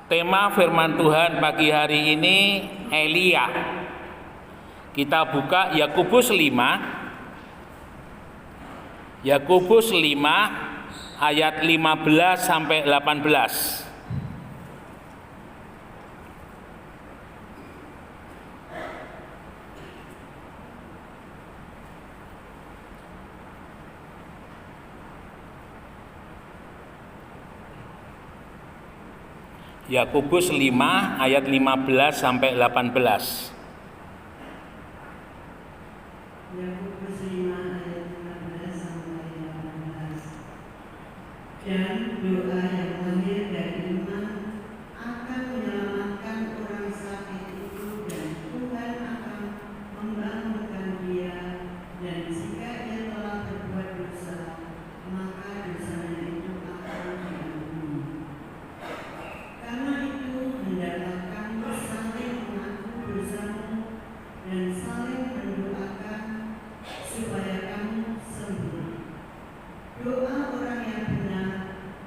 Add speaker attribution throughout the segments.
Speaker 1: Tema firman Tuhan pagi hari ini Elia. Kita buka Yakobus 5. Yakobus 5 ayat 15 sampai 18. Yakobus 5 ayat 15 sampai 18.
Speaker 2: Yakobus 5 ayat 15 sampai 18. Dan doa yang lahir dari iman akan menyelamatkan orang sakit itu, dan Tuhan akan membangunkan dia, dan jika ia telah berbuat dosa, maka dosanya itu akan diampuni. Karena itu, hendaklah kamu saling mengaku dosamu dan saling mendoakan supaya kamu sembuh. Doa orang yang benar,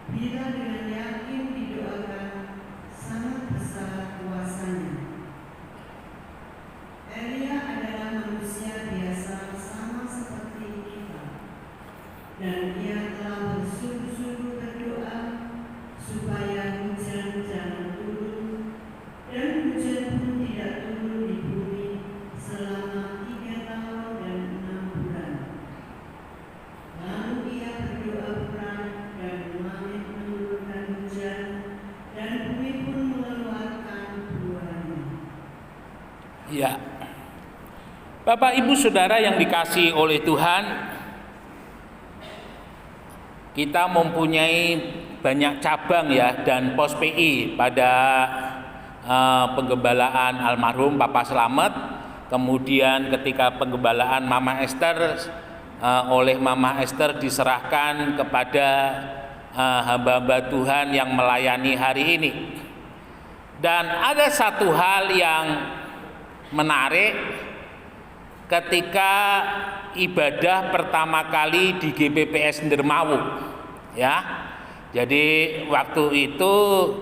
Speaker 2: bila dengan yakin didoakan, sangat besar kuasanya. Elia adalah manusia biasa sama seperti kita, dan ia telah bersungguh-sungguh berdoa supaya hujan jangan turun, dan hujan pun tidak turun di bumi selama 3 tahun dan 6 bulan. Lalu ia berdoa perang dan langit menurunkan hujan, dan bumi pun mengeluarkan buahnya.
Speaker 1: Ya. Bapak Ibu Saudara yang dikasihi oleh Tuhan, kita mempunyai banyak cabang ya dan pos PI pada penggembalaan almarhum Papa Slamet. Kemudian ketika penggembalaan Mama Esther, oleh Mama Esther diserahkan kepada hamba-hamba Tuhan yang melayani hari ini. Dan ada satu hal yang menarik ketika ibadah pertama kali di GPPS Ndermawu, ya. Jadi waktu itu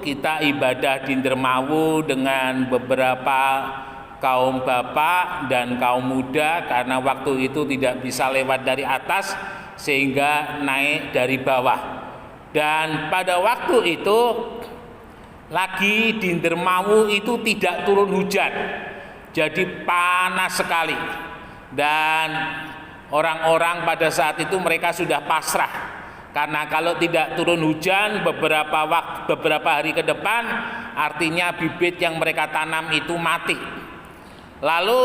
Speaker 1: kita ibadah di Ndermawu dengan beberapa kaum bapak dan kaum muda, karena waktu itu tidak bisa lewat dari atas sehingga naik dari bawah. Dan pada waktu itu lagi di Ndermawu itu tidak turun hujan, jadi panas sekali. Dan orang-orang pada saat itu mereka sudah pasrah, karena kalau tidak turun hujan beberapa hari ke depan, artinya bibit yang mereka tanam itu mati. Lalu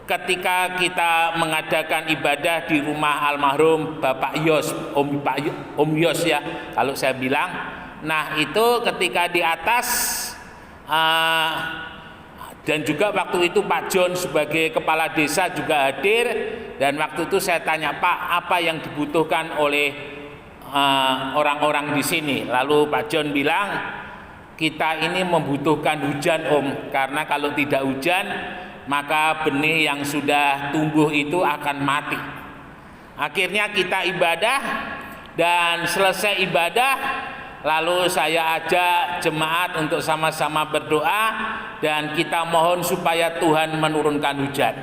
Speaker 1: ketika kita mengadakan ibadah di rumah almarhum Bapak Yos, Om Yos ya kalau saya bilang, nah itu ketika di atas dan juga waktu itu Pak John sebagai kepala desa juga hadir, dan waktu itu saya tanya, Pak, apa yang dibutuhkan oleh orang-orang di sini? Lalu Pak John bilang, kita ini membutuhkan hujan Om, karena kalau tidak hujan maka benih yang sudah tumbuh itu akan mati. Akhirnya kita ibadah, dan selesai ibadah lalu saya ajak jemaat untuk sama-sama berdoa, dan kita mohon supaya Tuhan menurunkan hujan.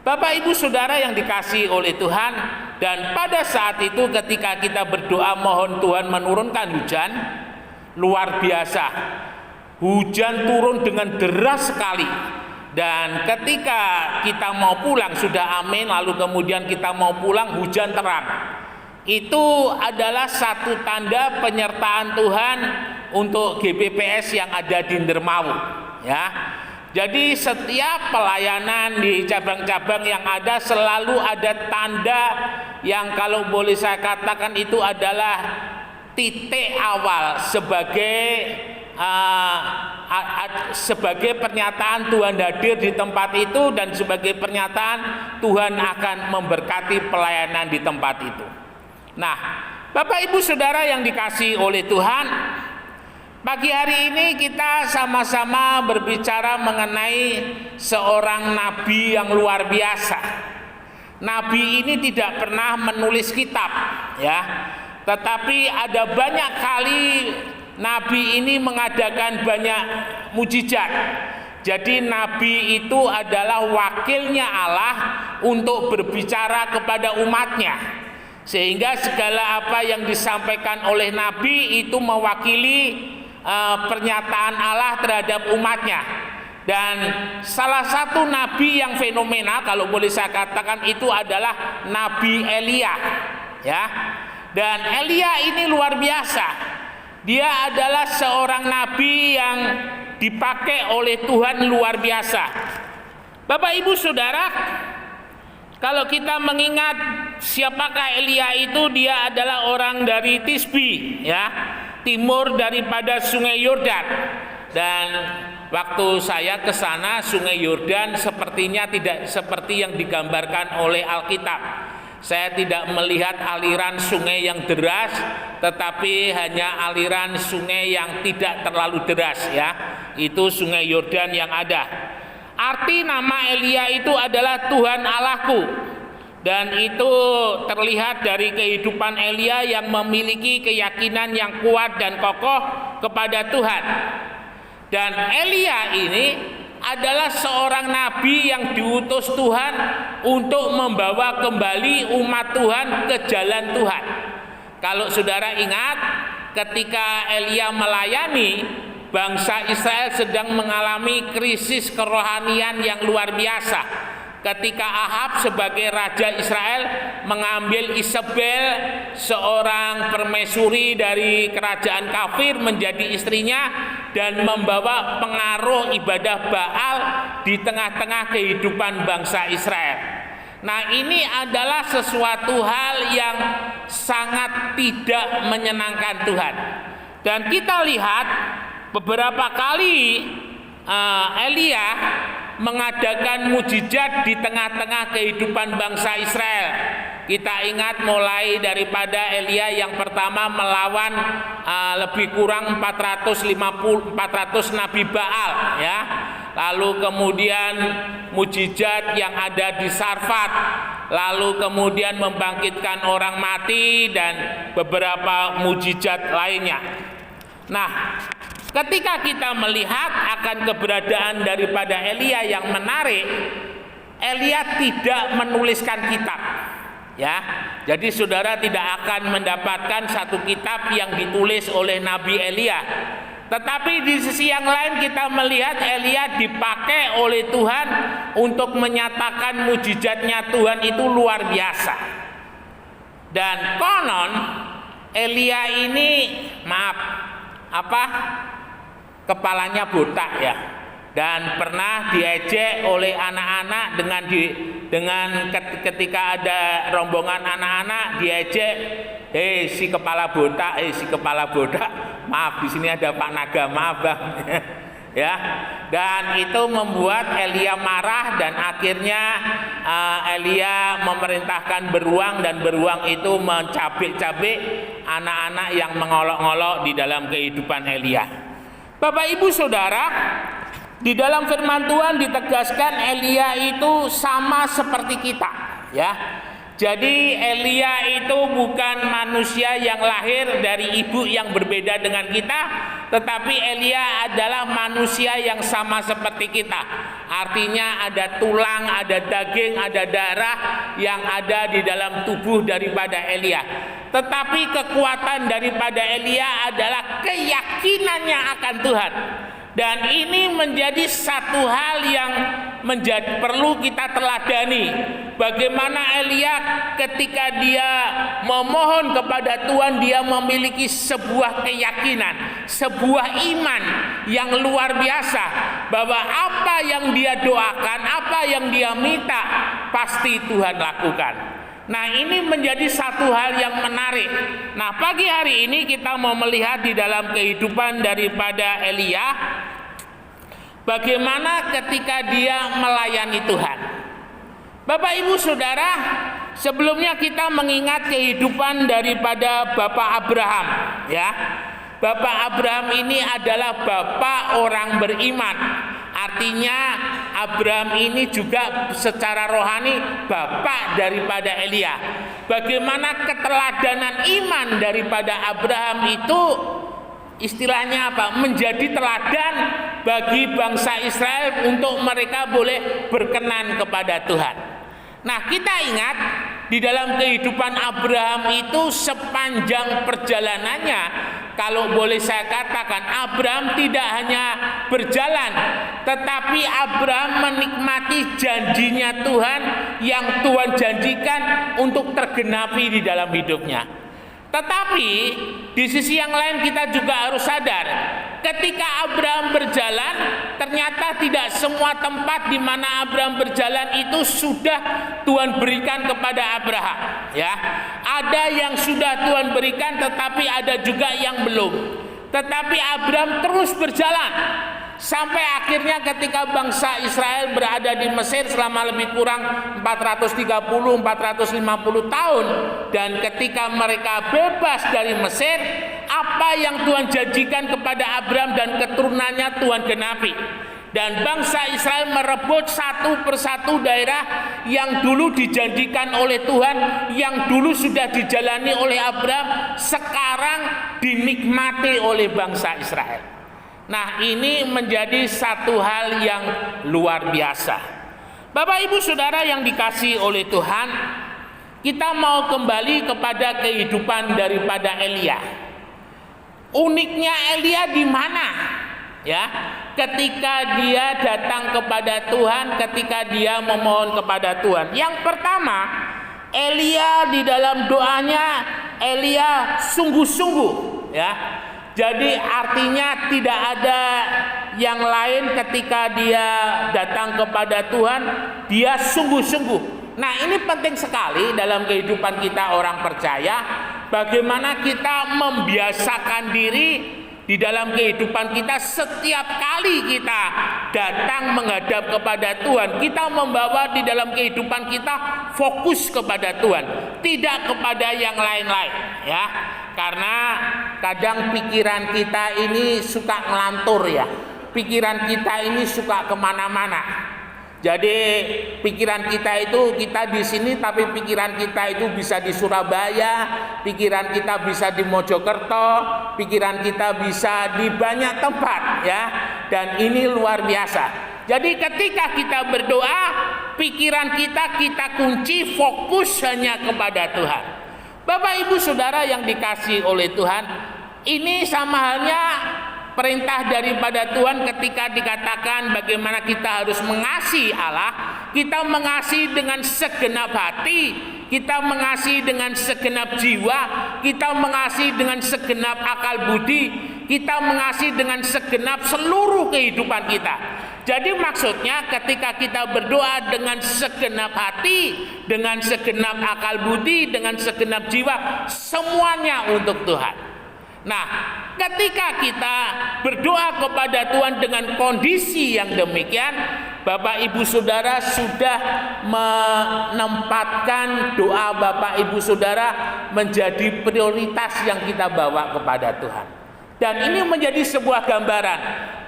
Speaker 1: Bapak Ibu Saudara yang dikasihi oleh Tuhan, dan pada saat itu ketika kita berdoa mohon Tuhan menurunkan hujan, luar biasa. Hujan turun dengan deras sekali. Dan ketika kita mau pulang sudah amin, lalu kemudian kita mau pulang hujan terang. Itu adalah satu tanda penyertaan Tuhan untuk GPPS yang ada di Ndermawu, ya. Jadi setiap pelayanan di cabang-cabang yang ada selalu ada tanda yang kalau boleh saya katakan itu adalah titik awal sebagai pernyataan Tuhan hadir di tempat itu, dan sebagai pernyataan Tuhan akan memberkati pelayanan di tempat itu. Nah, Bapak Ibu Saudara yang dikasihi oleh Tuhan, pagi hari ini kita sama-sama berbicara mengenai seorang nabi yang luar biasa. Nabi ini tidak pernah menulis kitab, ya. Tetapi ada banyak kali Nabi ini mengadakan banyak mujizat. Jadi Nabi itu adalah wakilnya Allah untuk berbicara kepada umatnya, sehingga segala apa yang disampaikan oleh Nabi itu mewakili pernyataan Allah terhadap umatnya. Dan salah satu Nabi yang fenomenal, kalau boleh saya katakan, itu adalah Nabi Elia, ya. Dan Elia ini luar biasa. Dia adalah seorang nabi yang dipakai oleh Tuhan luar biasa. Bapak Ibu Saudara, kalau kita mengingat siapakah Elia itu, dia adalah orang dari Tisbi, ya, timur daripada Sungai Yordan. Dan waktu saya ke sana, Sungai Yordan sepertinya tidak seperti yang digambarkan oleh Alkitab. Saya tidak melihat aliran sungai yang deras, tetapi hanya aliran sungai yang tidak terlalu deras, ya. Itu Sungai Yordan yang ada. Arti nama Elia itu adalah Tuhan Allahku. Dan itu terlihat dari kehidupan Elia yang memiliki keyakinan yang kuat dan kokoh kepada Tuhan. Dan Elia ini adalah seorang nabi yang diutus Tuhan untuk membawa kembali umat Tuhan ke jalan Tuhan. Kalau saudara ingat, ketika Elia melayani, bangsa Israel sedang mengalami krisis kerohanian yang luar biasa. Ketika Ahab sebagai raja Israel mengambil Isabel, seorang permaisuri dari kerajaan kafir, menjadi istrinya dan membawa pengaruh ibadah Baal di tengah-tengah kehidupan bangsa Israel. Nah, ini adalah sesuatu hal yang sangat tidak menyenangkan Tuhan. Dan kita lihat beberapa kali Elia mengadakan mujizat di tengah-tengah kehidupan bangsa Israel. Kita ingat mulai daripada Elia yang pertama melawan lebih kurang 400 nabi Baal, ya. Lalu kemudian mujizat yang ada di Sarfat, lalu kemudian membangkitkan orang mati dan beberapa mujizat lainnya. Nah, ketika kita melihat akan keberadaan daripada Elia yang menarik, Elia tidak menuliskan kitab, ya. Jadi saudara tidak akan mendapatkan satu kitab yang ditulis oleh Nabi Elia. Tetapi di sisi yang lain kita melihat Elia dipakai oleh Tuhan untuk menyatakan mujizatnya Tuhan itu luar biasa. Dan konon Elia ini kepalanya botak, ya, dan pernah diejek oleh anak-anak dengan ketika ada rombongan anak-anak diejek, si kepala botak, maaf, di sini ada Pak Naga, maaf Bang. Ya, dan itu membuat Elia marah dan akhirnya Elia memerintahkan beruang, dan beruang itu mencabik-cabik anak-anak yang mengolok-olok di dalam kehidupan Elia. Bapak Ibu Saudara, di dalam firman Tuhan ditegaskan Elia itu sama seperti kita, ya. Jadi Elia itu bukan manusia yang lahir dari ibu yang berbeda dengan kita, tetapi Elia adalah manusia yang sama seperti kita. Artinya ada tulang, ada daging, ada darah yang ada di dalam tubuh daripada Elia. Tetapi kekuatan daripada Elia adalah keyakinannya akan Tuhan. Dan ini menjadi satu hal yang perlu kita teladani. Bagaimana Elia ketika dia memohon kepada Tuhan, dia memiliki sebuah keyakinan, sebuah iman yang luar biasa, bahwa apa yang dia doakan, apa yang dia minta, pasti Tuhan lakukan. Nah, ini menjadi satu hal yang menarik. Nah, pagi hari ini kita mau melihat di dalam kehidupan daripada Elia, bagaimana ketika dia melayani Tuhan. Bapak Ibu Saudara, sebelumnya kita mengingat kehidupan daripada Bapak Abraham, ya. Bapak Abraham ini adalah bapak orang beriman. Artinya Abraham ini juga secara rohani bapak daripada Elia. Bagaimana keteladanan iman daripada Abraham itu istilahnya apa? Menjadi teladan bagi bangsa Israel untuk mereka boleh berkenan kepada Tuhan. Nah, kita ingat di dalam kehidupan Abraham itu sepanjang perjalanannya, kalau boleh saya katakan, Abraham tidak hanya berjalan, tetapi Abraham menikmati janjinya Tuhan yang Tuhan janjikan untuk tergenapi di dalam hidupnya. Tetapi di sisi yang lain kita juga harus sadar, ketika Abraham berjalan, ternyata tidak semua tempat di mana Abraham berjalan itu sudah Tuhan berikan kepada Abraham, ya. Ada yang sudah Tuhan berikan, tetapi ada juga yang belum. Tetapi Abraham terus berjalan sampai akhirnya ketika bangsa Israel berada di Mesir selama lebih kurang 430-450 tahun, dan ketika mereka bebas dari Mesir, apa yang Tuhan janjikan kepada Abraham dan keturunannya Tuhan genapi. Dan bangsa Israel merebut satu persatu daerah yang dulu dijanjikan oleh Tuhan, yang dulu sudah dijalani oleh Abraham, sekarang dinikmati oleh bangsa Israel. Nah, ini menjadi satu hal yang luar biasa. Bapak Ibu Saudara yang dikasihi oleh Tuhan, kita mau kembali kepada kehidupan daripada Elia. Uniknya Elia di mana? Ya, ketika dia datang kepada Tuhan, ketika dia memohon kepada Tuhan. Yang pertama, Elia di dalam doanya, Elia sungguh-sungguh, ya. Jadi artinya tidak ada yang lain ketika dia datang kepada Tuhan, dia sungguh-sungguh. Nah, ini penting sekali dalam kehidupan kita orang percaya, bagaimana kita membiasakan diri di dalam kehidupan kita. Setiap kali kita datang menghadap kepada Tuhan, kita membawa di dalam kehidupan kita fokus kepada Tuhan, tidak kepada yang lain-lain, ya. Karena kadang pikiran kita ini suka ngelantur, ya. Pikiran kita ini suka kemana-mana. Jadi pikiran kita itu, kita di sini, tapi pikiran kita itu bisa di Surabaya, pikiran kita bisa di Mojokerto, pikiran kita bisa di banyak tempat, ya. Dan ini luar biasa. Jadi ketika kita berdoa, pikiran kita kunci, fokus hanya kepada Tuhan. Bapak Ibu Saudara yang dikasihi oleh Tuhan, ini sama halnya perintah daripada Tuhan ketika dikatakan bagaimana kita harus mengasihi Allah. Kita mengasihi dengan segenap hati, kita mengasihi dengan segenap jiwa, kita mengasihi dengan segenap akal budi, kita mengasihi dengan segenap seluruh kehidupan kita. Jadi maksudnya ketika kita berdoa dengan segenap hati, dengan segenap akal budi, dengan segenap jiwa, semuanya untuk Tuhan. Nah, ketika kita berdoa kepada Tuhan dengan kondisi yang demikian, Bapak Ibu Saudara sudah menempatkan doa Bapak Ibu Saudara menjadi prioritas yang kita bawa kepada Tuhan. Dan ini menjadi sebuah gambaran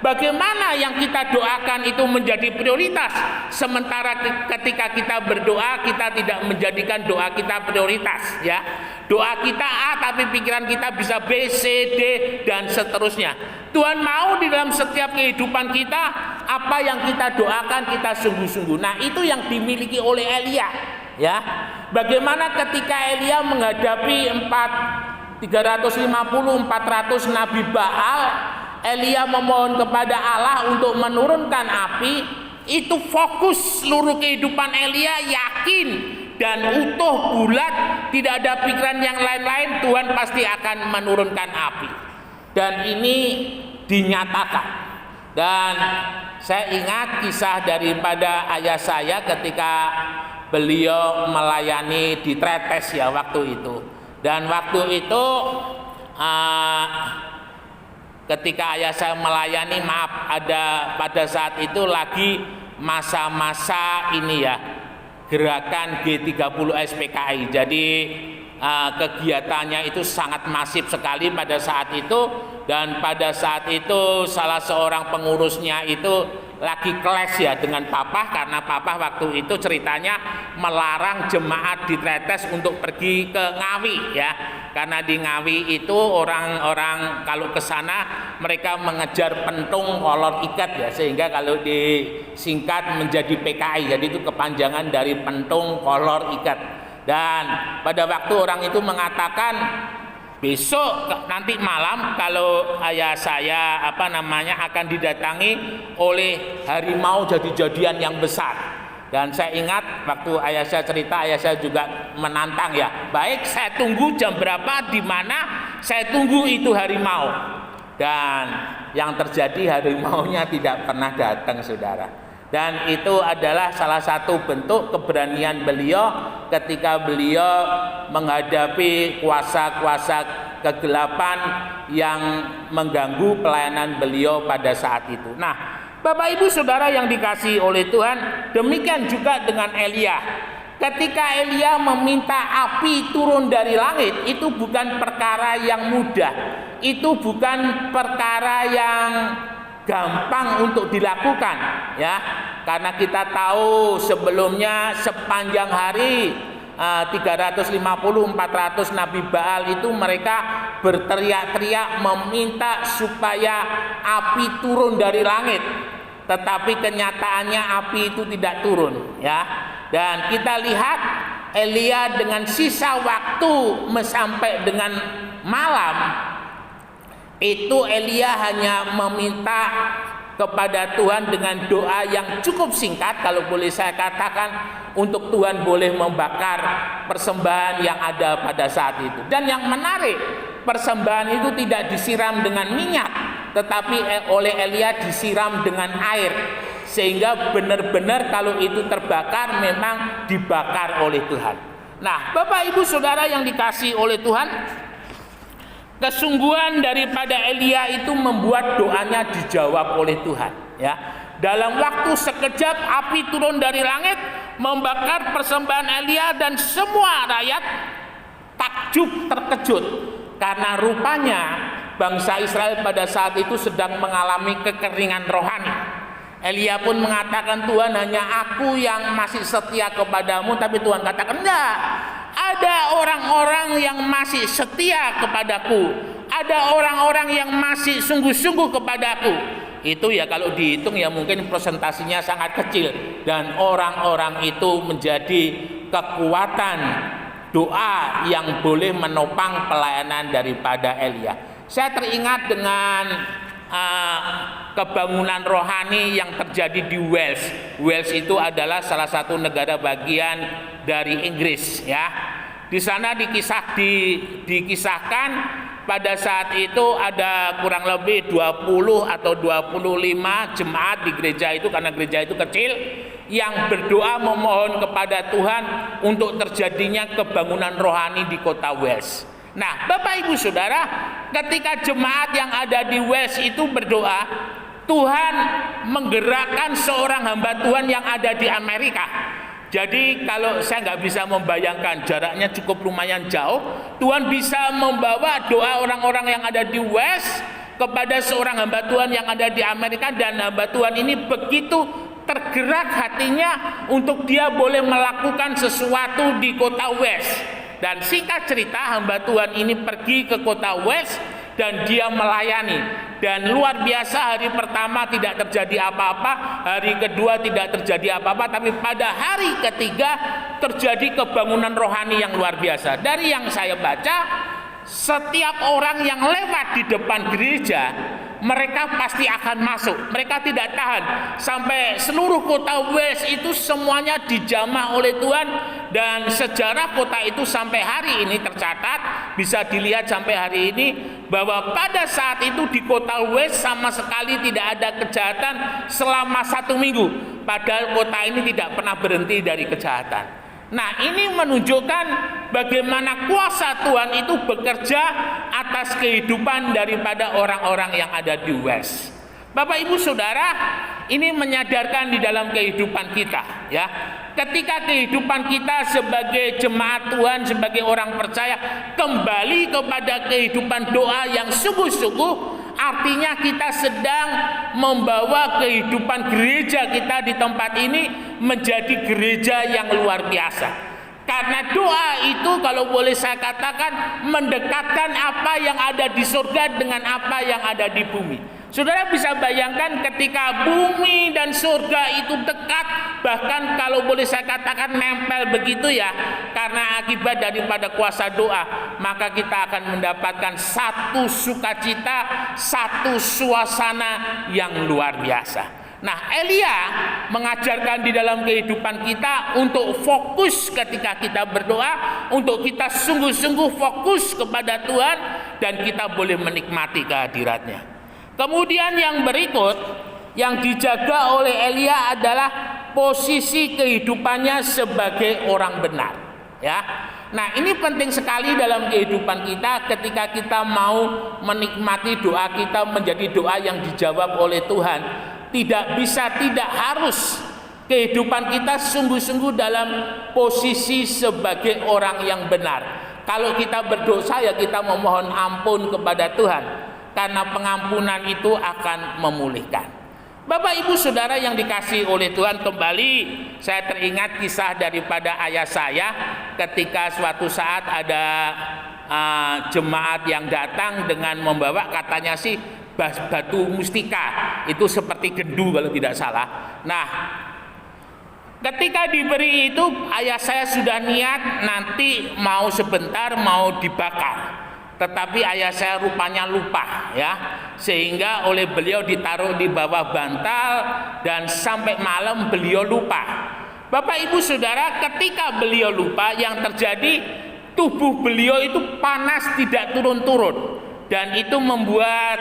Speaker 1: bagaimana yang kita doakan itu menjadi prioritas, sementara ketika kita berdoa kita tidak menjadikan doa kita prioritas, ya. Doa kita A tapi pikiran kita bisa B, C, D dan seterusnya. Tuhan mau di dalam setiap kehidupan kita apa yang kita doakan kita sungguh-sungguh. Nah, itu yang dimiliki oleh Elia, ya. Bagaimana ketika Elia menghadapi 350-400 Nabi Baal, Elia memohon kepada Allah untuk menurunkan api. Itu fokus seluruh kehidupan Elia, yakin dan utuh bulat, tidak ada pikiran yang lain-lain, Tuhan pasti akan menurunkan api. Dan ini dinyatakan. Dan saya ingat kisah daripada ayah saya ketika beliau melayani di Tretes, ya, waktu itu. Dan waktu itu ketika ayah saya melayani, ada pada saat itu lagi masa-masa ini, ya, gerakan G30 SPKI. Jadi kegiatannya itu sangat masif sekali pada saat itu. Dan pada saat itu salah seorang pengurusnya itu lagi kelas, ya, dengan papa, karena papa waktu itu ceritanya melarang jemaat di Tretes untuk pergi ke Ngawi, ya. karena di Ngawi itu orang-orang kalau ke sana mereka mengejar pentung kolor ikat ya, sehingga kalau disingkat menjadi PKI, jadi itu kepanjangan dari pentung kolor ikat. Dan pada waktu orang itu mengatakan besok nanti malam kalau ayah saya akan didatangi oleh harimau jadi-jadian yang besar. Dan saya ingat waktu ayah saya cerita, ayah saya juga menantang ya. Baik, saya tunggu jam berapa, di mana saya tunggu itu harimau. Dan yang terjadi harimaunya tidak pernah datang, saudara. Dan itu adalah salah satu bentuk keberanian beliau ketika beliau menghadapi kuasa-kuasa kegelapan yang mengganggu pelayanan beliau pada saat itu. Nah, Bapak Ibu Saudara yang dikasihi oleh Tuhan, demikian juga dengan Elia. Ketika Elia meminta api turun dari langit, itu bukan perkara yang mudah. Itu bukan perkara yang gampang untuk dilakukan, ya. Karena kita tahu sebelumnya sepanjang hari 350-400 Nabi Baal itu mereka berteriak-teriak meminta supaya api turun dari langit. Tetapi kenyataannya api itu tidak turun, ya. Dan kita lihat Elia dengan sisa waktu sampai dengan malam itu Elia hanya meminta kepada Tuhan dengan doa yang cukup singkat, kalau boleh saya katakan, untuk Tuhan boleh membakar persembahan yang ada pada saat itu. Dan yang menarik, persembahan itu tidak disiram dengan minyak, tetapi oleh Elia disiram dengan air, sehingga benar-benar kalau itu terbakar memang dibakar oleh Tuhan. Nah, Bapak Ibu Saudara yang dikasihi oleh Tuhan, kesungguhan daripada Elia itu membuat doanya dijawab oleh Tuhan, ya. Dalam waktu sekejap api turun dari langit membakar persembahan Elia, dan semua rakyat takjub terkejut karena rupanya bangsa Israel pada saat itu sedang mengalami kekeringan rohani. Elia pun mengatakan, Tuhan, hanya aku yang masih setia kepadamu. Tapi Tuhan katakan, enggak, ada orang-orang yang masih setia kepadaku, ada orang-orang yang masih sungguh-sungguh kepadaku. Itu ya kalau dihitung ya mungkin presentasinya sangat kecil, dan orang-orang itu menjadi kekuatan doa yang boleh menopang pelayanan daripada Elia. Saya teringat dengan kebangunan rohani yang terjadi di Wales. Wales itu adalah salah satu negara bagian dari Inggris, ya. Di sana dikisahkan pada saat itu ada kurang lebih 20 atau 25 jemaat di gereja itu, karena gereja itu kecil, yang berdoa memohon kepada Tuhan untuk terjadinya kebangunan rohani di kota Wales. Nah, Bapak Ibu Saudara, ketika jemaat yang ada di Wales itu berdoa, Tuhan menggerakkan seorang hamba Tuhan yang ada di Amerika. Jadi kalau saya nggak bisa membayangkan, jaraknya cukup lumayan jauh, Tuhan bisa membawa doa orang-orang yang ada di Wales kepada seorang hamba Tuhan yang ada di Amerika, dan hamba Tuhan ini begitu tergerak hatinya untuk dia boleh melakukan sesuatu di kota Wales. Dan singkat cerita, hamba Tuhan ini pergi ke kota Wales dan dia melayani. Dan luar biasa, hari pertama tidak terjadi apa-apa, hari kedua tidak terjadi apa-apa, tapi pada hari ketiga terjadi kebangunan rohani yang luar biasa. Dari yang saya baca, setiap orang yang lewat di depan gereja, mereka pasti akan masuk. Mereka tidak tahan. Sampai seluruh kota Wales itu semuanya dijamah oleh Tuhan. Dan sejarah kota itu sampai hari ini tercatat, bisa dilihat sampai hari ini, bahwa pada saat itu di kota Wales sama sekali tidak ada kejahatan selama 1 minggu. Padahal kota ini tidak pernah berhenti dari kejahatan. Nah, ini menunjukkan bagaimana kuasa Tuhan itu bekerja atas kehidupan daripada orang-orang yang ada di Wales. Bapak Ibu Saudara, ini menyadarkan di dalam kehidupan kita, ya. Ketika kehidupan kita sebagai jemaat Tuhan, sebagai orang percaya, kembali kepada kehidupan doa yang sungguh-sungguh, artinya kita sedang membawa kehidupan gereja kita di tempat ini menjadi gereja yang luar biasa. Karena doa itu kalau boleh saya katakan mendekatkan apa yang ada di surga dengan apa yang ada di bumi. Saudara bisa bayangkan ketika bumi dan surga itu dekat, bahkan kalau boleh saya katakan nempel begitu ya, karena akibat daripada kuasa doa, maka kita akan mendapatkan satu sukacita, satu suasana yang luar biasa. Nah, Elia mengajarkan di dalam kehidupan kita untuk fokus ketika kita berdoa, untuk kita sungguh-sungguh fokus kepada Tuhan, dan kita boleh menikmati kehadiratnya. Kemudian yang berikut yang dijaga oleh Elia adalah posisi kehidupannya sebagai orang benar, ya. Nah, ini penting sekali dalam kehidupan kita ketika kita mau menikmati doa kita menjadi doa yang dijawab oleh Tuhan. Tidak bisa, tidak harus kehidupan kita sungguh-sungguh dalam posisi sebagai orang yang benar. Kalau kita berdosa ya kita memohon ampun kepada Tuhan, karena pengampunan itu akan memulihkan. Bapak Ibu Saudara yang dikasihi oleh Tuhan, kembali saya teringat kisah daripada ayah saya ketika suatu saat ada jemaat yang datang dengan membawa katanya sih batu mustika, itu seperti gendu kalau tidak salah. Nah, ketika diberi itu ayah saya sudah niat nanti mau sebentar mau dibakar, tetapi ayah saya rupanya lupa ya, sehingga oleh beliau ditaruh di bawah bantal dan sampai malam beliau lupa. Bapak Ibu Saudara, ketika beliau lupa, yang terjadi tubuh beliau itu panas tidak turun-turun, dan itu membuat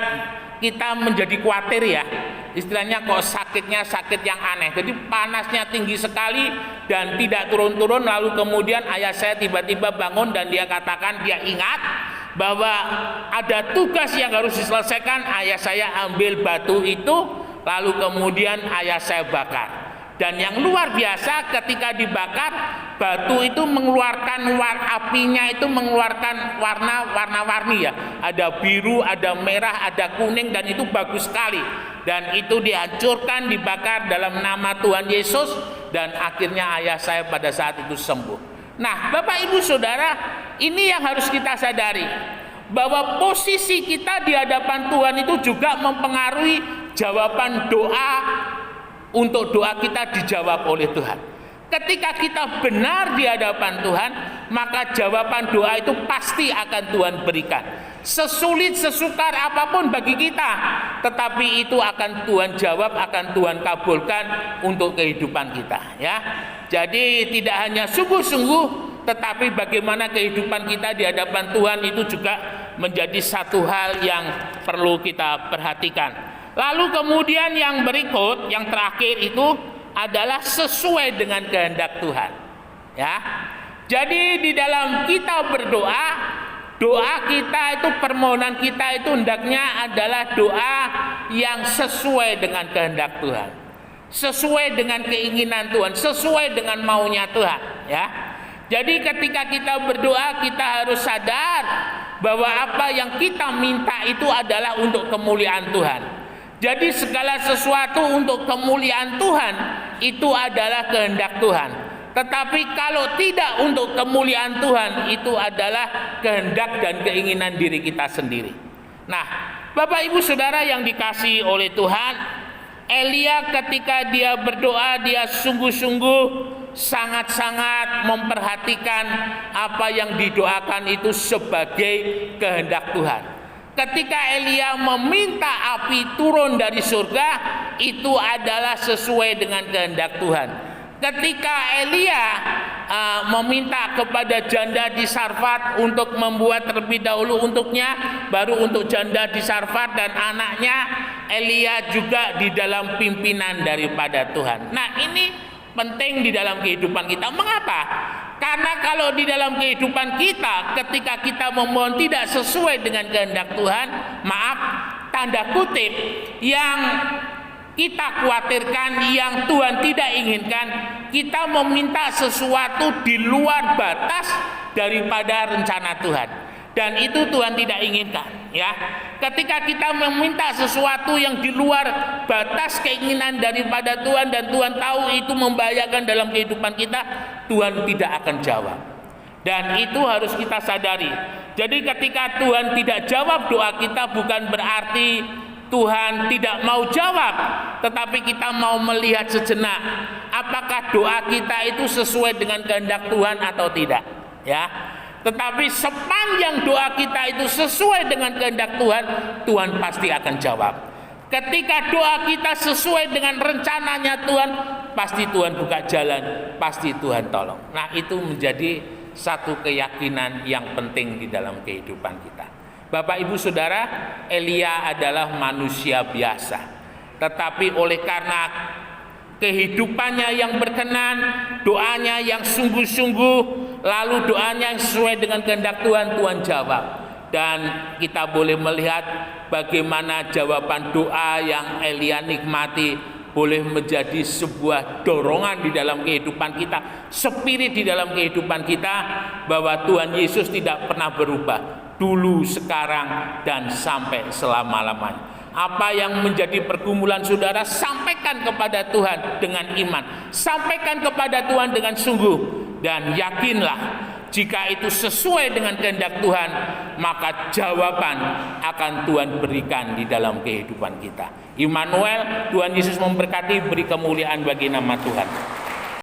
Speaker 1: kita menjadi khawatir ya, istilahnya kok sakitnya sakit yang aneh. Jadi panasnya tinggi sekali dan tidak turun-turun. Lalu kemudian ayah saya tiba-tiba bangun dan dia katakan dia ingat bahwa ada tugas yang harus diselesaikan. Ayah saya ambil batu itu lalu kemudian ayah saya bakar. Dan yang luar biasa ketika dibakar, batu itu mengeluarkan apinya itu mengeluarkan warna-warni ya. Ada biru, ada merah, ada kuning, dan itu bagus sekali. Dan itu dihancurkan, dibakar dalam nama Tuhan Yesus, dan akhirnya ayah saya pada saat itu sembuh. Nah, Bapak Ibu Saudara, ini yang harus kita sadari, bahwa posisi kita di hadapan Tuhan itu juga mempengaruhi jawaban doa. Untuk doa kita dijawab oleh Tuhan. Ketika kita benar di hadapan Tuhan, maka jawaban doa itu pasti akan Tuhan berikan. Sesulit sesukar apapun bagi kita, tetapi itu akan Tuhan jawab, akan Tuhan kabulkan untuk kehidupan kita ya. Jadi tidak hanya sungguh-sungguh, tetapi bagaimana kehidupan kita di hadapan Tuhan itu juga menjadi satu hal yang perlu kita perhatikan. Lalu kemudian yang berikut, yang terakhir itu adalah sesuai dengan kehendak Tuhan. Ya. Jadi di dalam kita berdoa, doa kita itu, permohonan kita itu hendaknya adalah doa yang sesuai dengan kehendak Tuhan. Sesuai dengan keinginan Tuhan, sesuai dengan maunya Tuhan, ya. Jadi ketika kita berdoa, kita harus sadar bahwa apa yang kita minta itu adalah untuk kemuliaan Tuhan. Jadi segala sesuatu untuk kemuliaan Tuhan itu adalah kehendak Tuhan. Tetapi kalau tidak untuk kemuliaan Tuhan, itu adalah kehendak dan keinginan diri kita sendiri. Nah, Bapak Ibu Saudara yang dikasihi oleh Tuhan, Elia ketika dia berdoa, dia sungguh-sungguh sangat-sangat memperhatikan apa yang didoakan itu sebagai kehendak Tuhan. Ketika Elia meminta api turun dari surga, itu adalah sesuai dengan kehendak Tuhan. Ketika Elia meminta kepada janda di Sarfat untuk membuat terlebih dahulu untuknya, baru untuk janda di Sarfat dan anaknya, Elia juga di dalam pimpinan daripada Tuhan. Nah, ini penting di dalam kehidupan kita. Mengapa? Karena kalau di dalam kehidupan kita, ketika kita memohon tidak sesuai dengan kehendak Tuhan, maaf, tanda kutip, yang kita khawatirkan, yang Tuhan tidak inginkan, kita meminta sesuatu di luar batas daripada rencana Tuhan. Dan itu Tuhan tidak inginkan, ya. ketika kita meminta sesuatu yang di luar batas keinginan daripada Tuhan dan Tuhan tahu itu membahayakan dalam kehidupan kita, Tuhan tidak akan jawab. Dan itu harus kita sadari. Jadi ketika Tuhan tidak jawab doa kita, bukan berarti Tuhan tidak mau jawab, tetapi kita mau melihat sejenak apakah doa kita itu sesuai dengan kehendak Tuhan atau tidak, ya. Tetapi sepanjang doa kita itu sesuai dengan kehendak Tuhan, Tuhan pasti akan jawab. Ketika doa kita sesuai dengan rencananya Tuhan, pasti Tuhan buka jalan, pasti Tuhan tolong. Nah, itu menjadi satu keyakinan yang penting di dalam kehidupan kita. Bapak Ibu Saudara, Elia adalah manusia biasa, tetapi oleh karena kehidupannya yang berkenan, doanya yang sungguh-sungguh, lalu doanya yang sesuai dengan kehendak Tuhan, Tuhan jawab. Dan kita boleh melihat bagaimana jawaban doa yang Elia nikmati boleh menjadi sebuah dorongan di dalam kehidupan kita, spirit di dalam kehidupan kita, bahwa Tuhan Yesus tidak pernah berubah, dulu, sekarang, dan sampai selama-lamanya. Apa yang menjadi pergumulan saudara, sampaikan kepada Tuhan dengan iman, sampaikan kepada Tuhan dengan sungguh, dan yakinlah jika itu sesuai dengan kehendak Tuhan, maka jawaban akan Tuhan berikan di dalam kehidupan kita. Immanuel, Tuhan Yesus memberkati, beri kemuliaan bagi nama Tuhan.